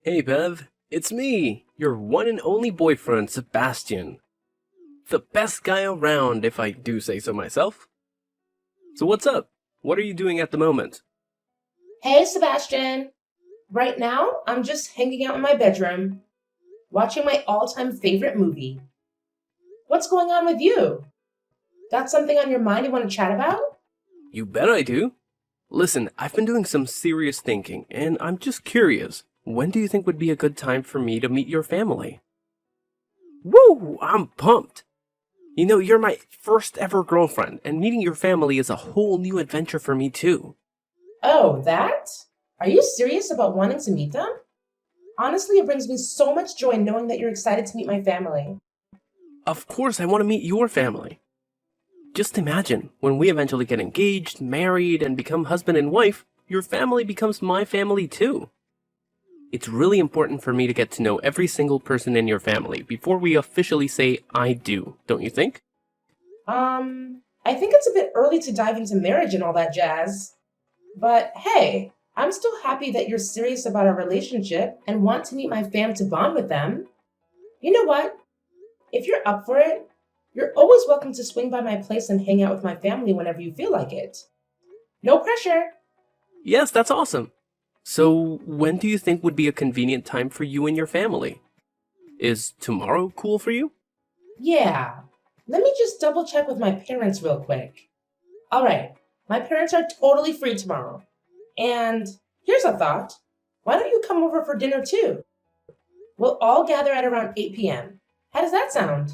Hey Bev, it's me, your one and only boyfriend, Sebastian. The best guy around, if I do say so myself. So what's up? What are you doing at the moment? Hey, Sebastian. Right now, I'm just hanging out in my bedroom, watching my all time favorite movie. What's going on with you? Got something on your mind you want to chat about? You bet I do. Listen, I've been doing some serious thinking, and I'm just curious. When do you think would be a good time for me to meet your family? Woo! I'm pumped! You know, you're my first ever girlfriend, and meeting your family is a whole new adventure for me too. Oh, that? Are you serious about wanting to meet them? Honestly, it brings me so much joy knowing that you're excited to meet my family. Of course, I want to meet your family. Just imagine, when we eventually get engaged, married, and become husband and wife, your family becomes my family too. It's really important for me to get to know every single person in your family before we officially say I do, don't you think? I think it's a bit early to dive into marriage and all that jazz. But hey, I'm still happy that you're serious about our relationship and want to meet my fam to bond with them. You know what? If you're up for it, you're always welcome to swing by my place and hang out with my family whenever you feel like it. No pressure. Yes, that's awesome. So, when do you think would be a convenient time for you and your family? Is tomorrow cool for you? Yeah. Let me just double check with my parents real quick. All right. My parents are totally free tomorrow. And here's a thought. Why don't you come over for dinner too? We'll all gather at around 8 p.m. How does that sound?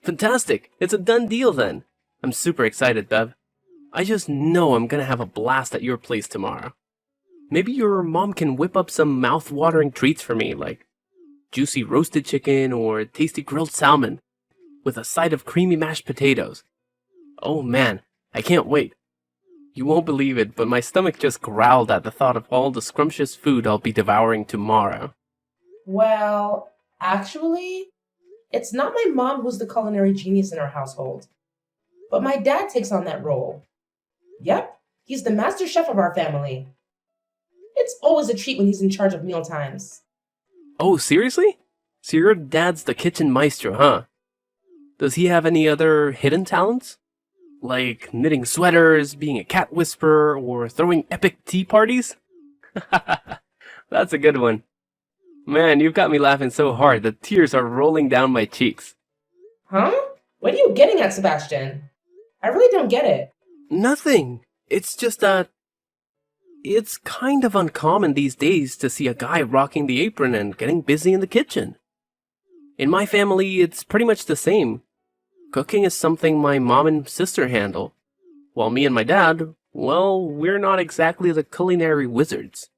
Fantastic! It's a done deal then. I'm super excited, Bev. I just know I'm gonna have a blast at your place tomorrow. Maybe your mom can whip up some mouth-watering treats for me, like juicy roasted chicken or tasty grilled salmon with a side of creamy mashed potatoes. Oh man, I can't wait. You won't believe it, but my stomach just growled at the thought of all the scrumptious food I'll be devouring tomorrow. Well, actually, it's not my mom who's the culinary genius in our household, but my dad takes on that role. Yep, he's the master chef of our family. It's always a treat when he's in charge of meal times. Oh, seriously? So your dad's the kitchen maestro, huh? Does he have any other hidden talents? Like knitting sweaters, being a cat whisperer, or throwing epic tea parties? That's a good one. Man, you've got me laughing so hard that tears are rolling down my cheeks. Huh? What are you getting at, Sebastian? I really don't get it. Nothing. It's just that it's kind of uncommon these days to see a guy rocking the apron and getting busy in the kitchen. In my family, it's pretty much the same. Cooking is something my mom and sister handle, while me and my dad, well, we're not exactly the culinary wizards.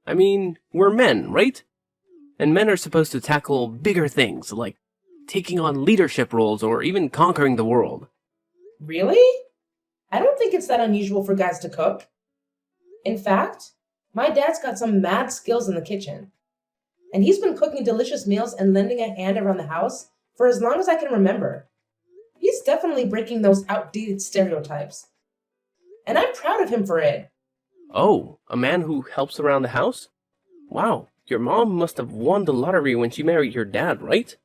I mean, we're men, right? And men are supposed to tackle bigger things, like taking on leadership roles or even conquering the world. Really? I don't think it's that unusual for guys to cook. In fact, my dad's got some mad skills in the kitchen, and he's been cooking delicious meals and lending a hand around the house for as long as I can remember. He's definitely breaking those outdated stereotypes, and I'm proud of him for it. Oh, a man who helps around the house? Wow, your mom must have won the lottery when she married your dad, right?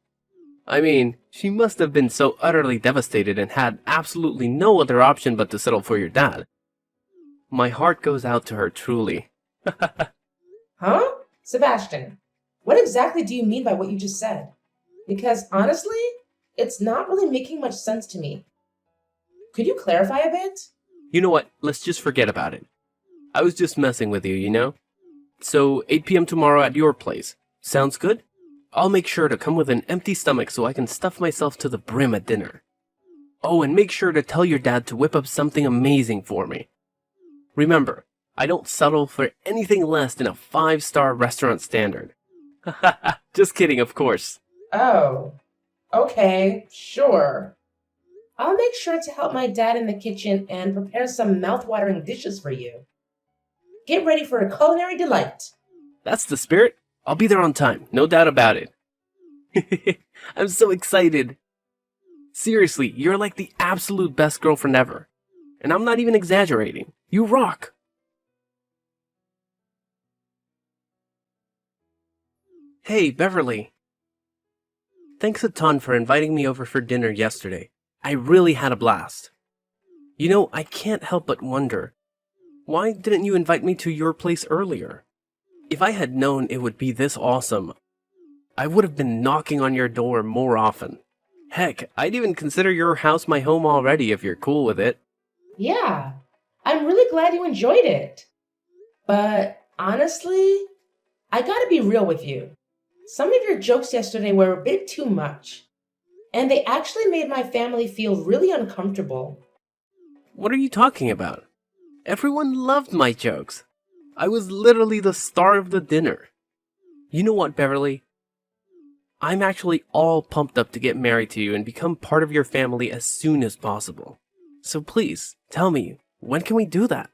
I mean, she must have been so utterly devastated and had absolutely no other option but to settle for your dad. My heart goes out to her truly. Huh? Sebastian, what exactly do you mean by what you just said? Because honestly, it's not really making much sense to me. Could you clarify a bit? You know what? Let's just forget about it. I was just messing with you, you know? So, 8 p.m. tomorrow at your place. Sounds good? I'll make sure to come with an empty stomach so I can stuff myself to the brim at dinner. Oh, and make sure to tell your dad to whip up something amazing for me. Remember, I don't settle for anything less than a five-star restaurant standard. Just kidding, of course. Oh, okay, sure. I'll make sure to help my dad in the kitchen and prepare some mouth-watering dishes for you. Get ready for a culinary delight. That's the spirit. I'll be there on time, no doubt about it. I'm so excited. Seriously, you're like the absolute best girlfriend ever. And I'm not even exaggerating. You rock. Hey, Beverly. Thanks a ton for inviting me over for dinner yesterday. I really had a blast. You know, I can't help but wonder, why didn't you invite me to your place earlier? If I had known it would be this awesome, I would have been knocking on your door more often. Heck, I'd even consider your house my home already if you're cool with it. Yeah, I'm really glad you enjoyed it. But honestly, I gotta be real with you. Some of your jokes yesterday were a bit too much, and they actually made my family feel really uncomfortable. What are you talking about? Everyone loved my jokes. I was literally the star of the dinner. You know what, Beverly? I'm actually all pumped up to get married to you and become part of your family as soon as possible. So please, tell me, when can we do that?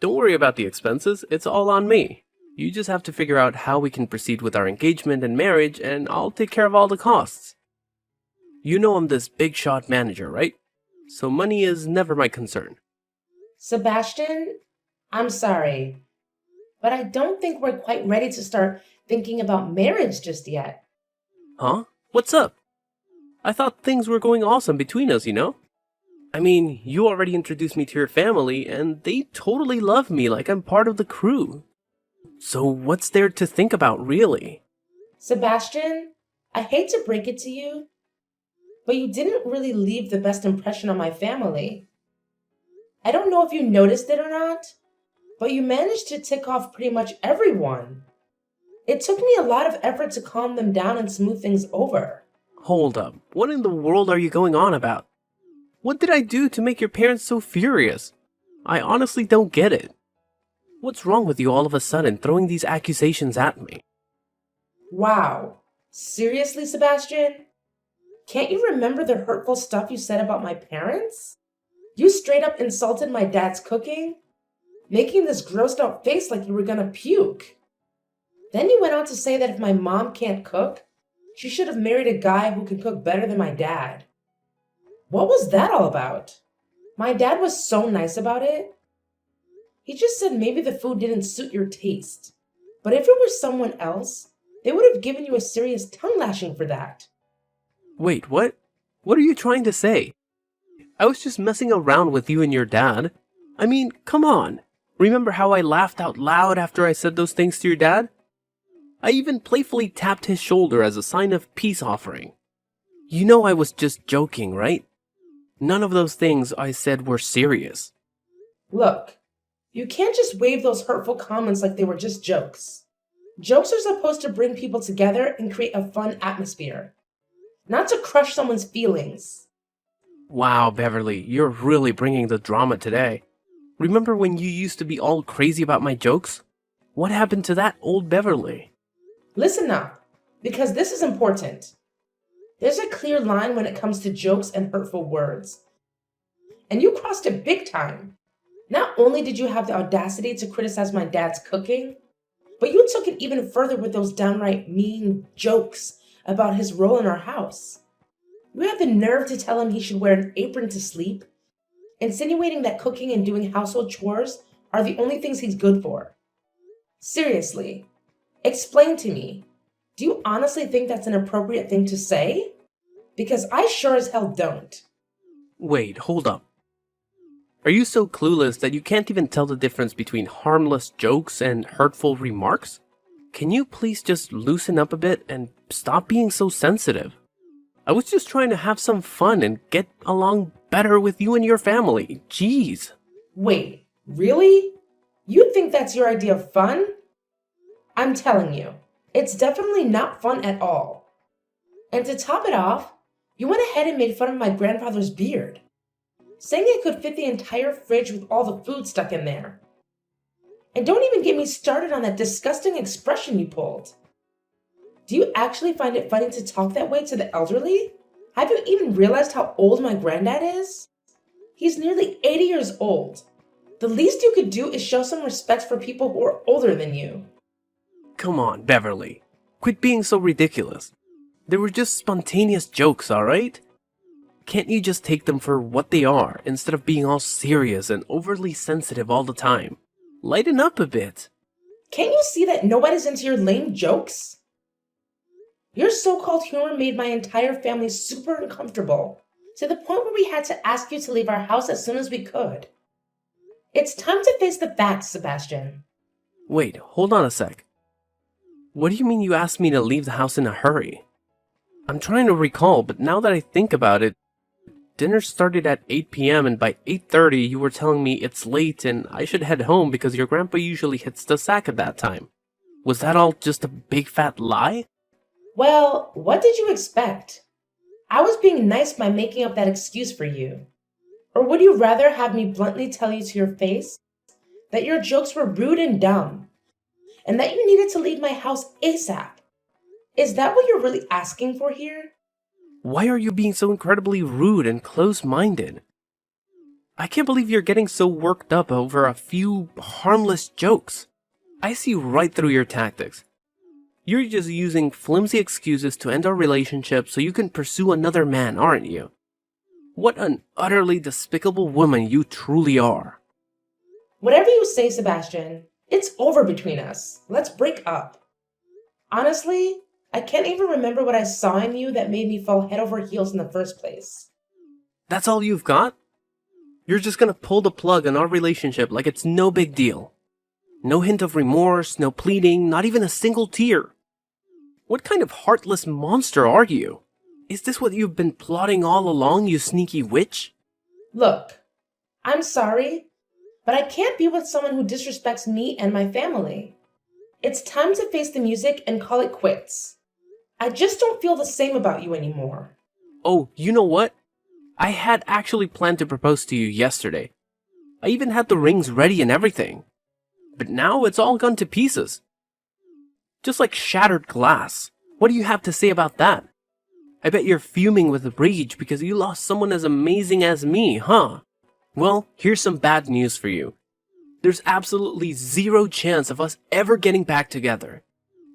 Don't worry about the expenses, it's all on me. You just have to figure out how we can proceed with our engagement and marriage, and I'll take care of all the costs. You know I'm this big shot manager, right? So money is never my concern. Sebastian, I'm sorry, but I don't think we're quite ready to start thinking about marriage just yet. Huh? What's up? I thought things were going awesome between us, you know? I mean, you already introduced me to your family, and they totally love me like I'm part of the crew. So what's there to think about, really? Sebastian, I hate to break it to you, but you didn't really leave the best impression on my family. I don't know if you noticed it or not, but you managed to tick off pretty much everyone. It took me a lot of effort to calm them down and smooth things over. Hold up, what in the world are you going on about? What did I do to make your parents so furious? I honestly don't get it. What's wrong with you all of a sudden throwing these accusations at me? Wow. Seriously, Sebastian? Can't you remember the hurtful stuff you said about my parents? You straight up insulted my dad's cooking, making this grossed out face like you were gonna puke. Then you went on to say that if my mom can't cook, she should have married a guy who can cook better than my dad. What was that all about? My dad was so nice about it. He just said maybe the food didn't suit your taste. But if it were someone else, they would have given you a serious tongue lashing for that. Wait, what? What are you trying to say? I was just messing around with you and your dad. I mean, come on. Remember how I laughed out loud after I said those things to your dad? I even playfully tapped his shoulder as a sign of peace offering. You know I was just joking, right? None of those things I said were serious. Look, you can't just wave those hurtful comments like they were just jokes. Jokes are supposed to bring people together and create a fun atmosphere, not to crush someone's feelings. Wow, Beverly, you're really bringing the drama today. Remember when you used to be all crazy about my jokes? What happened to that old Beverly? Listen up, because this is important. There's a clear line when it comes to jokes and hurtful words. And you crossed it big time. Not only did you have the audacity to criticize my dad's cooking, but you took it even further with those downright mean jokes about his role in our house. You had the nerve to tell him he should wear an apron to sleep, insinuating that cooking and doing household chores are the only things he's good for. Seriously, explain to me, do you honestly think that's an appropriate thing to say? Because I sure as hell don't. Wait, hold up. Are you so clueless that you can't even tell the difference between harmless jokes and hurtful remarks? Can you please just loosen up a bit and stop being so sensitive? I was just trying to have some fun and get along better with you and your family. Jeez. Wait, really? You think that's your idea of fun? I'm telling you, it's definitely not fun at all. And to top it off, you went ahead and made fun of my grandfather's beard, saying it could fit the entire fridge with all the food stuck in there. And don't even get me started on that disgusting expression you pulled. Do you actually find it funny to talk that way to the elderly? Have you even realized how old my granddad is? He's nearly 80 years old. The least you could do is show some respect for people who are older than you. Come on, Beverly. Quit being so ridiculous. They were just spontaneous jokes, alright? Can't you just take them for what they are, instead of being all serious and overly sensitive all the time? Lighten up a bit. Can't you see that nobody's into your lame jokes? Your so-called humor made my entire family super uncomfortable, to the point where we had to ask you to leave our house as soon as we could. It's time to face the facts, Sebastian. Wait, hold on a sec. What do you mean you asked me to leave the house in a hurry? I'm trying to recall, but now that I think about it, dinner started at 8 p.m. and by 8:30 you were telling me it's late and I should head home because your grandpa usually hits the sack at that time. Was that all just a big fat lie? Well, what did you expect? I was being nice by making up that excuse for you. Or would you rather have me bluntly tell you to your face that your jokes were rude and dumb, and that you needed to leave my house ASAP? Is that what you're really asking for here? Why are you being so incredibly rude and close-minded? I can't believe you're getting so worked up over a few harmless jokes. I see right through your tactics. You're just using flimsy excuses to end our relationship so you can pursue another man, aren't you? What an utterly despicable woman you truly are. Whatever you say, Sebastian, it's over between us. Let's break up. Honestly, I can't even remember what I saw in you that made me fall head over heels in the first place. That's all you've got? You're just gonna pull the plug on our relationship like it's no big deal. No hint of remorse, no pleading, not even a single tear. What kind of heartless monster are you? Is this what you've been plotting all along, you sneaky witch? Look, I'm sorry, but I can't be with someone who disrespects me and my family. It's time to face the music and call it quits. I just don't feel the same about you anymore. Oh, you know what? I had actually planned to propose to you yesterday. I even had the rings ready and everything. But now it's all gone to pieces. Just like shattered glass. What do you have to say about that? I bet you're fuming with rage because you lost someone as amazing as me, huh? Well, here's some bad news for you. There's absolutely zero chance of us ever getting back together.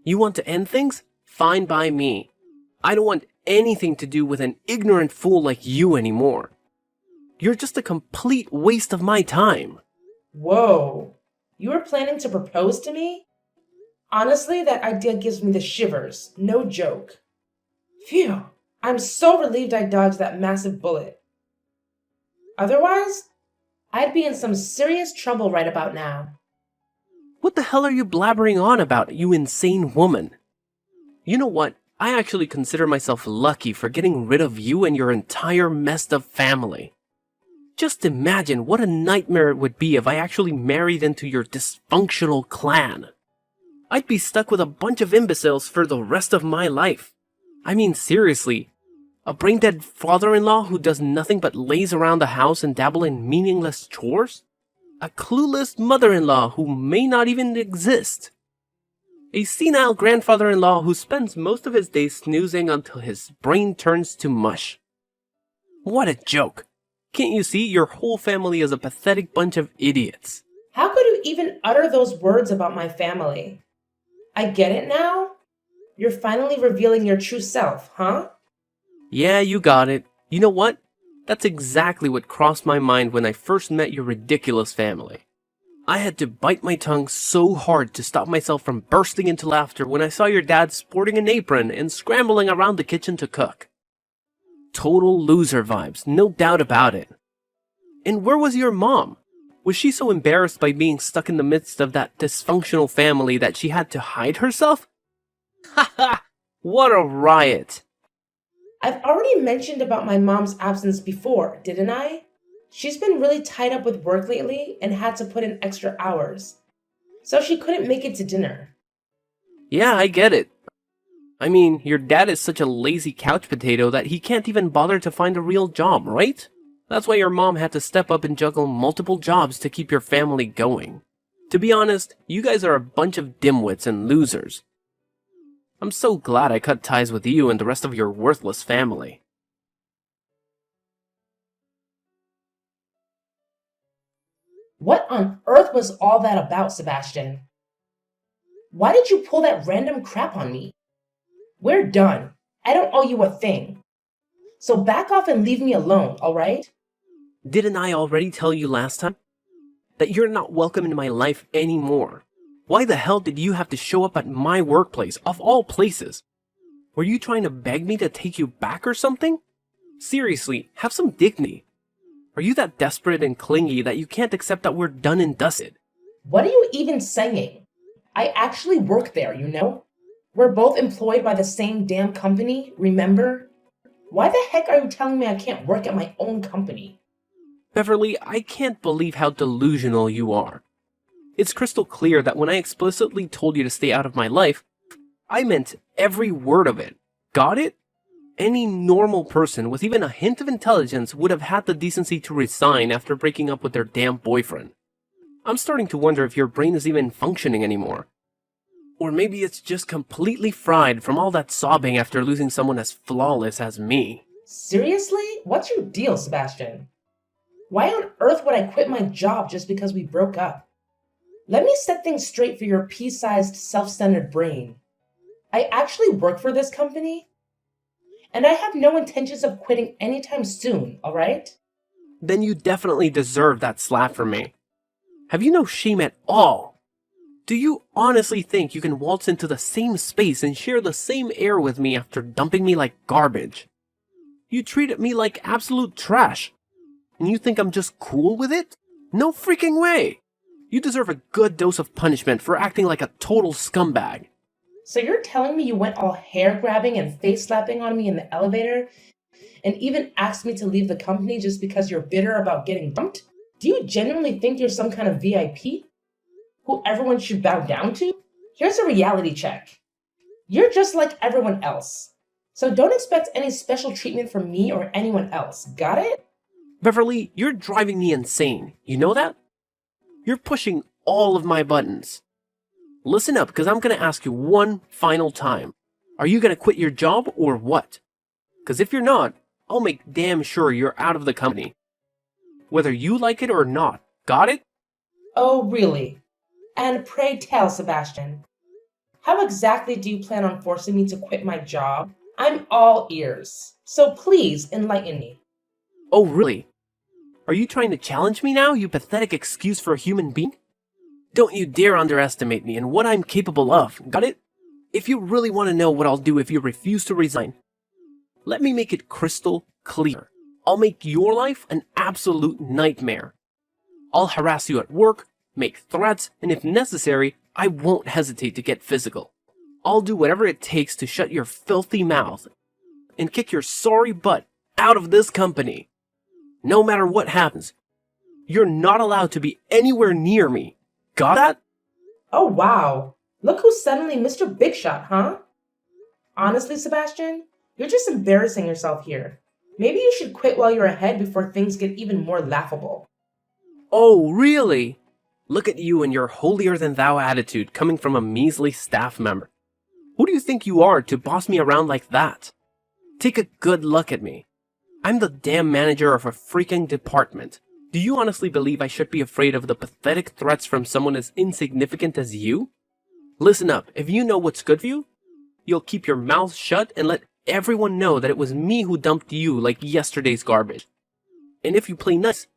You want to end things? Fine by me. I don't want anything to do with an ignorant fool like you anymore. You're just a complete waste of my time. Whoa, you were planning to propose to me? Honestly, that idea gives me the shivers, no joke. Phew, I'm so relieved I dodged that massive bullet. Otherwise, I'd be in some serious trouble right about now. What the hell are you blabbering on about, you insane woman? You know what? I actually consider myself lucky for getting rid of you and your entire messed up family. Just imagine what a nightmare it would be if I actually married into your dysfunctional clan. I'd be stuck with a bunch of imbeciles for the rest of my life. I mean, seriously, a brain-dead father-in-law who does nothing but laze around the house and dabble in meaningless chores? A clueless mother-in-law who may not even exist? A senile grandfather-in-law who spends most of his days snoozing until his brain turns to mush? What a joke! Can't you see your whole family is a pathetic bunch of idiots? How could you even utter those words about my family? I get it now? You're finally revealing your true self, huh? Yeah, you got it. You know what? That's exactly what crossed my mind when I first met your ridiculous family. I had to bite my tongue so hard to stop myself from bursting into laughter when I saw your dad sporting an apron and scrambling around the kitchen to cook. Total loser vibes, no doubt about it. And where was your mom? Was she so embarrassed by being stuck in the midst of that dysfunctional family that she had to hide herself? Haha! What a riot! I've already mentioned about my mom's absence before, didn't I? She's been really tied up with work lately and had to put in extra hours, so she couldn't make it to dinner. Yeah, I get it. I mean, your dad is such a lazy couch potato that he can't even bother to find a real job, right? That's why your mom had to step up and juggle multiple jobs to keep your family going. To be honest, you guys are a bunch of dimwits and losers. I'm so glad I cut ties with you and the rest of your worthless family. What on earth was all that about, Sebastian? Why did you pull that random crap on me? We're done. I don't owe you a thing. So back off and leave me alone, alright? Didn't I already tell you last time that you're not welcome in my life anymore? Why the hell did you have to show up at my workplace, of all places? Were you trying to beg me to take you back or something? Seriously, have some dignity. Are you that desperate and clingy that you can't accept that we're done and dusted? What are you even saying? I actually work there, you know? We're both employed by the same damn company, remember? Why the heck are you telling me I can't work at my own company? Beverly, I can't believe how delusional you are. It's crystal clear that when I explicitly told you to stay out of my life, I meant every word of it. Got it? Any normal person with even a hint of intelligence would have had the decency to resign after breaking up with their damn boyfriend. I'm starting to wonder if your brain is even functioning anymore. Or maybe it's just completely fried from all that sobbing after losing someone as flawless as me. Seriously? What's your deal, Sebastian? Why on earth would I quit my job just because we broke up? Let me set things straight for your pea-sized, self-centered brain. I actually work for this company, and I have no intentions of quitting anytime soon, alright? Then you definitely deserve that slap from me. Have you no shame at all? Do you honestly think you can waltz into the same space and share the same air with me after dumping me like garbage? You treated me like absolute trash, and you think I'm just cool with it? No freaking way! You deserve a good dose of punishment for acting like a total scumbag. So you're telling me you went all hair-grabbing and face-slapping on me in the elevator, and even asked me to leave the company just because you're bitter about getting dumped? Do you genuinely think you're some kind of VIP? Who everyone should bow down to? Here's a reality check. You're just like everyone else. So don't expect any special treatment from me or anyone else. Got it? Beverly, you're driving me insane. You know that? You're pushing all of my buttons. Listen up, because I'm going to ask you one final time. Are you going to quit your job or what? Because if you're not, I'll make damn sure you're out of the company. Whether you like it or not. Got it? Oh, really? And pray tell, Sebastian, how exactly do you plan on forcing me to quit my job? I'm all ears. So please enlighten me. Oh, really? Are you trying to challenge me now, you pathetic excuse for a human being? Don't you dare underestimate me and what I'm capable of, got it? If you really want to know what I'll do if you refuse to resign, let me make it crystal clear. I'll make your life an absolute nightmare. I'll harass you at work, make threats, and if necessary, I won't hesitate to get physical. I'll do whatever it takes to shut your filthy mouth and kick your sorry butt out of this company. No matter what happens, you're not allowed to be anywhere near me. Got that? Oh, wow. Look who's suddenly Mr. Big Shot, huh? Honestly, Sebastian, you're just embarrassing yourself here. Maybe you should quit while you're ahead before things get even more laughable. Oh, really? Look at you and your holier-than-thou attitude coming from a measly staff member. Who do you think you are to boss me around like that? Take a good look at me. I'm the damn manager of a freaking department. Do you honestly believe I should be afraid of the pathetic threats from someone as insignificant as you? Listen up, if you know what's good for you, you'll keep your mouth shut and let everyone know that it was me who dumped you like yesterday's garbage. And if you play nice,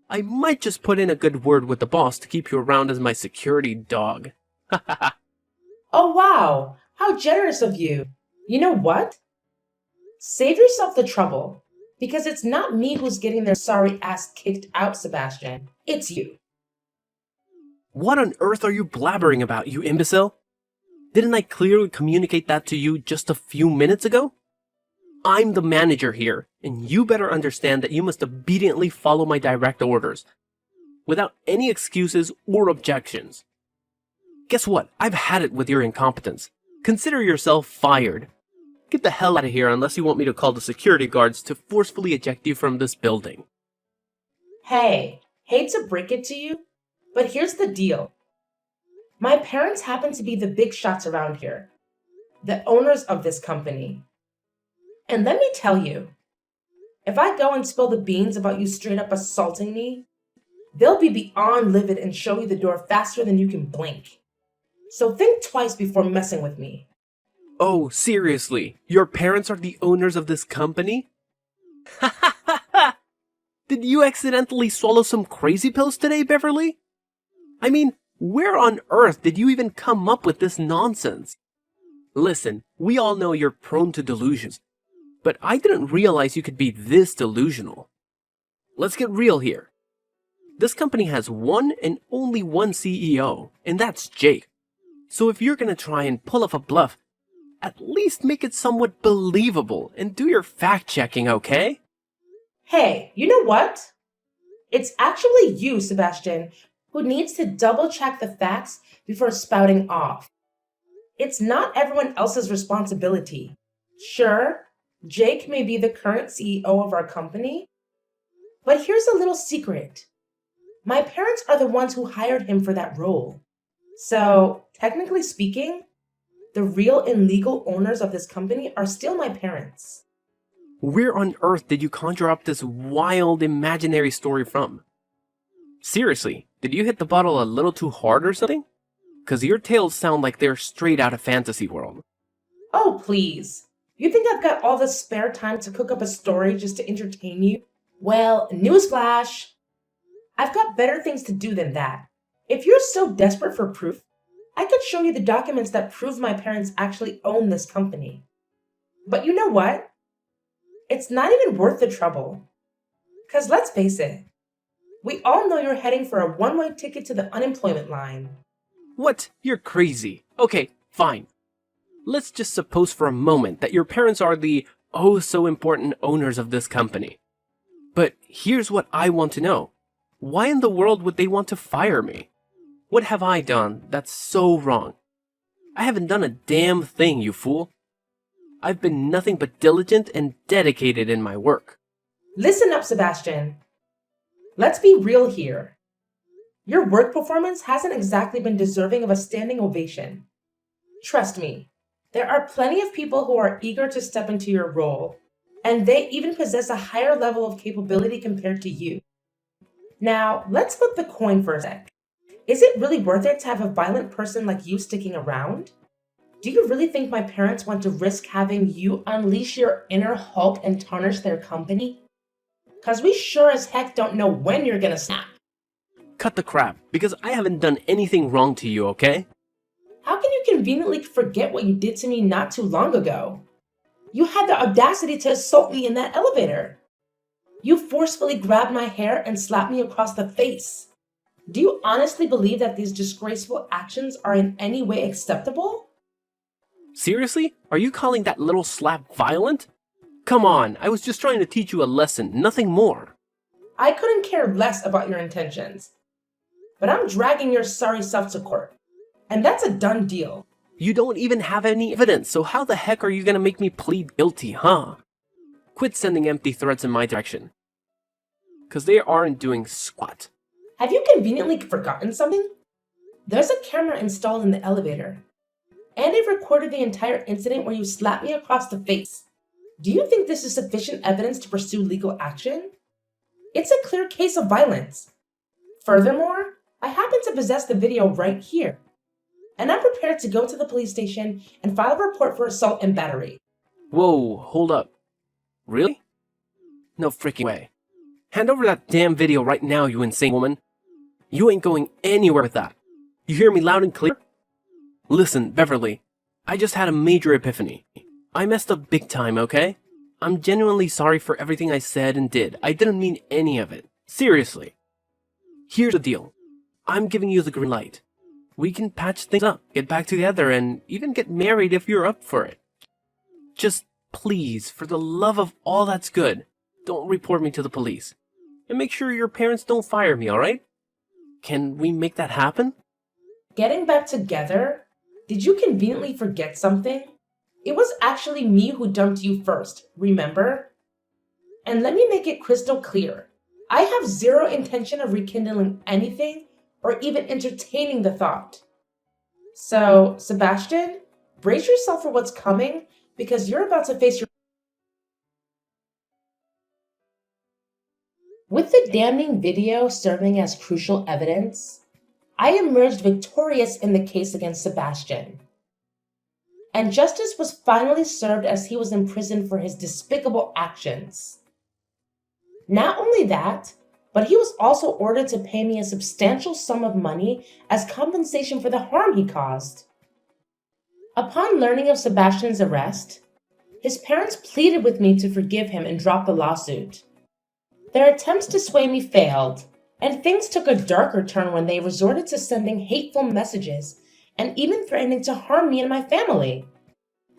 I might just put in a good word with the boss to keep you around as my security dog. Oh, wow. How generous of you. You know what? Save yourself the trouble. Because it's not me who's getting their sorry ass kicked out, Sebastian. It's you. What on earth are you blabbering about, you imbecile? Didn't I clearly communicate that to you just a few minutes ago? I'm the manager here, and you better understand that you must obediently follow my direct orders, without any excuses or objections. Guess what? I've had it with your incompetence. Consider yourself fired. Get the hell out of here unless you want me to call the security guards to forcefully eject you from this building. Hey, hate to break it to you, but here's the deal. My parents happen to be the big shots around here, the owners of this company. And let me tell you, if I go and spill the beans about you straight up assaulting me, they'll be beyond livid and show you the door faster than you can blink. So think twice before messing with me. Oh, seriously? Your parents are the owners of this company? Ha ha ha ha! Did you accidentally swallow some crazy pills today, Beverly? I mean, where on earth did you even come up with this nonsense? Listen, we all know you're prone to delusions, but I didn't realize you could be this delusional. Let's get real here. This company has one and only one CEO, and that's Jake. So if you're gonna try and pull off a bluff, at least make it somewhat believable and do your fact-checking, okay? Hey, you know what? It's actually you, Sebastian, who needs to double check the facts before spouting off. It's not everyone else's responsibility. Sure, Jake may be the current CEO of our company, but here's a little secret. My parents are the ones who hired him for that role. So, technically speaking, the real and legal owners of this company are still my parents. Where on earth did you conjure up this wild imaginary story from? Seriously, did you hit the bottle a little too hard or something? 'Cause your tales sound like they're straight out of fantasy world. Oh, please. You think I've got all the spare time to cook up a story just to entertain you? Well, newsflash. I've got better things to do than that. If you're so desperate for proof, I could show you the documents that prove my parents actually own this company. But you know what? It's not even worth the trouble. 'Cause let's face it, we all know you're heading for a one-way ticket to the unemployment line. What? You're crazy. Okay, fine. Let's just suppose for a moment that your parents are the oh so important owners of this company. But here's what I want to know. Why in the world would they want to fire me? What have I done that's so wrong? I haven't done a damn thing, you fool. I've been nothing but diligent and dedicated in my work. Listen up, Sebastian. Let's be real here. Your work performance hasn't exactly been deserving of a standing ovation. Trust me, there are plenty of people who are eager to step into your role, and they even possess a higher level of capability compared to you. Now, let's flip the coin for a sec. Is it really worth it to have a violent person like you sticking around? Do you really think my parents want to risk having you unleash your inner Hulk and tarnish their company? 'Cause we sure as heck don't know when you're gonna snap. Cut the crap, because I haven't done anything wrong to you, okay? How can you conveniently forget what you did to me not too long ago? You had the audacity to assault me in that elevator. You forcefully grabbed my hair and slapped me across the face. Do you honestly believe that these disgraceful actions are in any way acceptable? Seriously? Are you calling that little slap violent? Come on, I was just trying to teach you a lesson, nothing more. I couldn't care less about your intentions. But I'm dragging your sorry self to court. And that's a done deal. You don't even have any evidence, so how the heck are you gonna make me plead guilty, huh? Quit sending empty threats in my direction. 'Cause they aren't doing squat. Have you conveniently forgotten something? There's a camera installed in the elevator. And it recorded the entire incident where you slapped me across the face. Do you think this is sufficient evidence to pursue legal action? It's a clear case of violence. Furthermore, I happen to possess the video right here. And I'm prepared to go to the police station and file a report for assault and battery. Whoa, hold up. Really? No freaking way. Hand over that damn video right now, you insane woman. You ain't going anywhere with that. You hear me loud and clear? Listen, Beverly, I just had a major epiphany. I messed up big time, okay? I'm genuinely sorry for everything I said and did. I didn't mean any of it. Seriously. Here's the deal. I'm giving you the green light. We can patch things up, get back together, and even get married if you're up for it. Just please, for the love of all that's good, don't report me to the police. And make sure your parents don't fire me, alright? Can we make that happen? Getting back together? Did you conveniently forget something? It was actually me who dumped you first, remember? And let me make it crystal clear. I have zero intention of rekindling anything or even entertaining the thought. So, Sebastian, brace yourself for what's coming because you're about to face your... With the damning video serving as crucial evidence, I emerged victorious in the case against Sebastian. And justice was finally served as he was imprisoned for his despicable actions. Not only that, but he was also ordered to pay me a substantial sum of money as compensation for the harm he caused. Upon learning of Sebastian's arrest, his parents pleaded with me to forgive him and drop the lawsuit. Their attempts to sway me failed, and things took a darker turn when they resorted to sending hateful messages and even threatening to harm me and my family.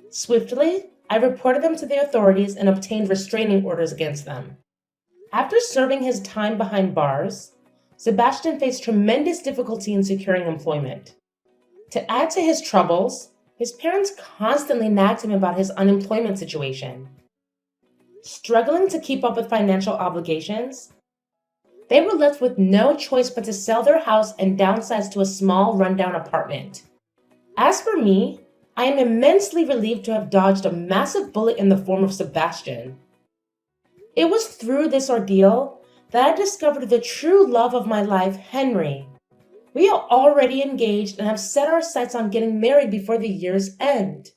Swiftly, I reported them to the authorities and obtained restraining orders against them. After serving his time behind bars, Sebastian faced tremendous difficulty in securing employment. To add to his troubles, his parents constantly nagged him about his unemployment situation. Struggling to keep up with financial obligations, they were left with no choice but to sell their house and downsize to a small, rundown apartment. As for me, I am immensely relieved to have dodged a massive bullet in the form of Sebastian. It was through this ordeal that I discovered the true love of my life, Henry. We are already engaged and have set our sights on getting married before the year's end.